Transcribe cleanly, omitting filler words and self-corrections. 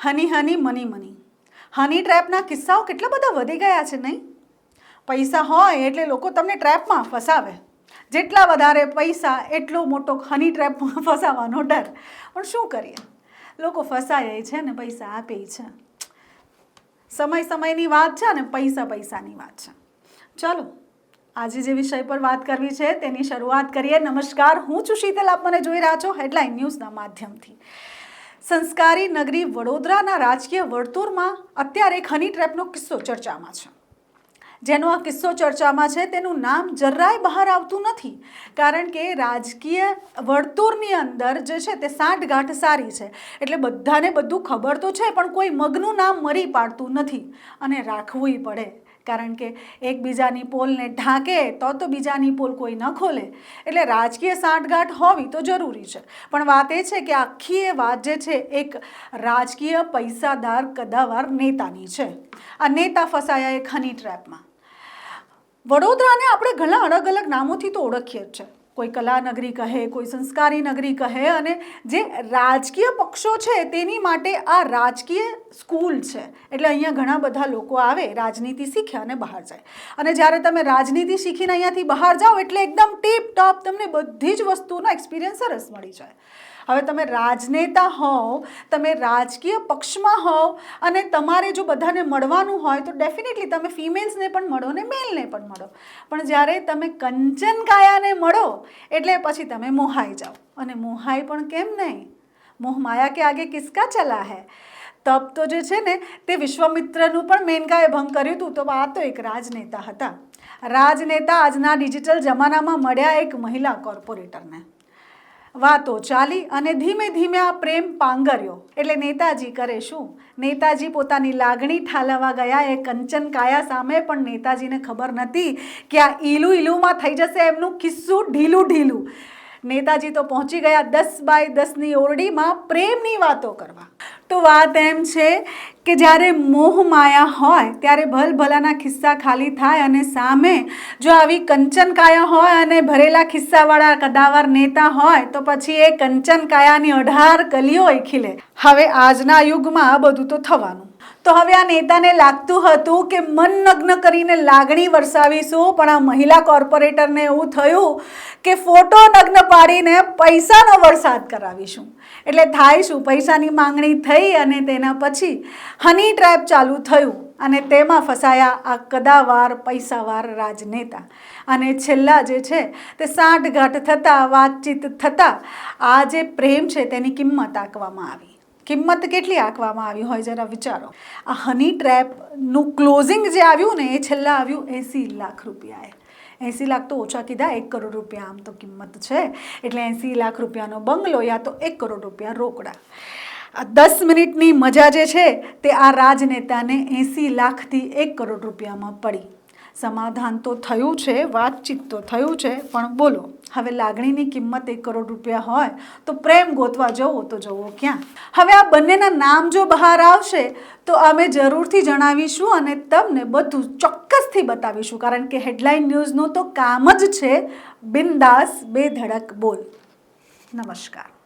હની હની money money હની ટ્રેપના કિસ્સાઓ કેટલા બધા વધી ગયા છે નહીં? પૈસા હોય એટલે લોકો તમને ટ્રેપમાં ફસાવે. જેટલા વધારે પૈસા એટલો મોટો હની ટ્રેપમાં ફસાવાનો ડર. પણ શું કરીએ, લોકો ફસાય છે ને પૈસા આપે છે. સમયની વાત છે ને પૈસાની વાત છે. ચાલો આજે જે વિષય પર વાત કરવી છે તેની શરૂઆત કરીએ. નમસ્કાર, હું છું શીતલ, આપ મને જોઈ રહ્યા છો હેડલાઇન ન્યૂઝના માધ્યમથી. સંસ્કારી નગરી વડોદરાના રાજકીય વર્તુળમાં અત્યારે એક હની ટ્રેપનો કિસ્સો ચર્ચામાં છે. જેનો આ કિસ્સો ચર્ચામાં છે તેનું નામ જરાય બહાર આવતું નથી, કારણ કે રાજકીય વર્તુળની અંદર જે છે તે સાંઠગાંઠ સારી છે એટલે બધાને બધું ખબર તો છે, પણ કોઈ મગનું નામ મરી પાડતું નથી અને રાખવુંય પડે, કારણ કે એકબીજાની પોલને ઢાંકે તો બીજાની પોલ કોઈ ન ખોલે. એટલે રાજકીય સાંઠગાંઠ હોવી તો જરૂરી છે, પણ વાત એ છે કે આખી એ વાત જે છે એક રાજકીય પૈસાદાર કદાવાર નેતાની છે. આ નેતા ફસાયા એક હની ટ્રેપમાં. વડોદરાને આપણે ઘણા અલગ અલગ નામોથી તો ઓળખીએ જ છે. કોઈ કલા નગરી કહે, કોઈ સંસ્કારી નગરી કહે, અને જે રાજકીય પક્ષો છે તેની માટે આ રાજકીય સ્કૂલ છે. એટલે અહીંયા ઘણા બધા લોકો આવે, રાજનીતિ શીખે અને બહાર જાય. અને જ્યારે તમે રાજનીતિ શીખીને અહીંયાથી બહાર જાઓ એટલે એકદમ ટીપ ટોપ તમને બધી જ વસ્તુનો એક્સપિરિયન્સ સરસ મળી જાય. હવે તમે રાજનેતા હોવ, તમે રાજકીય પક્ષમાં હોવ અને તમારે જો બધાને મળવાનું હોય તો ડેફિનેટલી તમે ફિમેલ્સને પણ મળો ને મેલને પણ મળો. પણ જ્યારે તમે કંચન કાયાને મળો એટલે પછી તમે મોહાઈ જાઓ. અને મોહાઈ પણ કેમ નહીં? મોહ માયા કે આગે કિસકા ચલા હૈ. તબ તો જે છે ને તે વિશ્વામિત્રનું પણ મેનકાએ ભંગ કર્યું હતું. તો આ તો એક રાજનેતા હતા. રાજનેતા આજના ડિજિટલ જમાનામાં મળ્યા એક મહિલા કોર્પોરેટરને. વાતો ચાલી અને ધીમે ધીમે આ પ્રેમ પાંગર્યો. એટલે નેતાજી કરે શું? નેતાજી પોતાની લાગણી ઠાલવવા ગયા એ કંચન કાયા સામે, પણ નેતાજીને ખબર નથી કે આ ઈલુમાં થઈ જશે એમનું કિસ્સું ઢીલું. નેતાજી તો પહોંચી ગયા 10 બાય 10ની ઓરડીમાં પ્રેમની વાતો કરવા. તો વાત એમ છે કે જ્યારે મોહ માયા હોય ત્યારે ભલભલાના ખિસ્સા ખાલી થાય, અને સામે જો આવી કંચન કાયા હોય અને ભરેલા ખિસ્સાવાળા કદાવર નેતા હોય તો પછી એ કંચન કાયાની 18 કલીઓ ખીલે. હવે આજના યુગમાં આ બધું તો થવાનું. તો હવે આ નેતાને લાગતું હતું કે મન નગ્ન કરીને લાગણી વરસાવીશું, પણ આ મહિલા કોર્પોરેટરને એવું થયું કે ફોટો નગ્ન પાડીને પૈસાનો વરસાદ કરાવીશું. એટલે થાય શું? પૈસાની માંગણી થઈ અને તેના પછી હની ટ્રેપ ચાલુ થયું અને તેમાં ફસાયા આ કદાવાર પૈસાવાર રાજનેતા. અને છેલ્લા જે છે તે સાંઠગાંઠ થતાં, વાતચીત થતાં આ જે પ્રેમ છે તેની કિંમત આંકવામાં આવી. કિંમત કેટલી આંકવામાં આવી હોય જરા વિચારો. આ હની ટ્રેપનું ક્લોઝિંગ જે આવ્યું ને એ છેલ્લા આવ્યું 80 લાખ રૂપિયાએ. 80 લાખ તો ઓછા કીધા, 1 કરોડ રૂપિયા આમ તો કિંમત છે. એટલે 80 લાખ રૂપિયાનો બંગલો યા તો 1 કરોડ રૂપિયા રોકડા. આ 10 મિનિટની મજા જે છે તે આ રાજનેતાને 80 લાખથી 1 કરોડ રૂપિયામાં પડી. સમાધાન તો થયું છે, વાતચીત તો થયું છે, પણ બોલો હવે લાગણીની કિંમત 1 કરોડ રૂપિયા હોય તો પ્રેમ ગોતવા જવો તો જવો ક્યાં? હવે આ બંનેના નામ જો બહાર આવશે તો અમે જરૂરથી જણાવીશું અને તમને બધું ચોક્કસથી બતાવીશું, કારણ કે હેડલાઇન ન્યૂઝનું તો કામ જ છે બિંદાસ બેધડક બોલ. નમસ્કાર.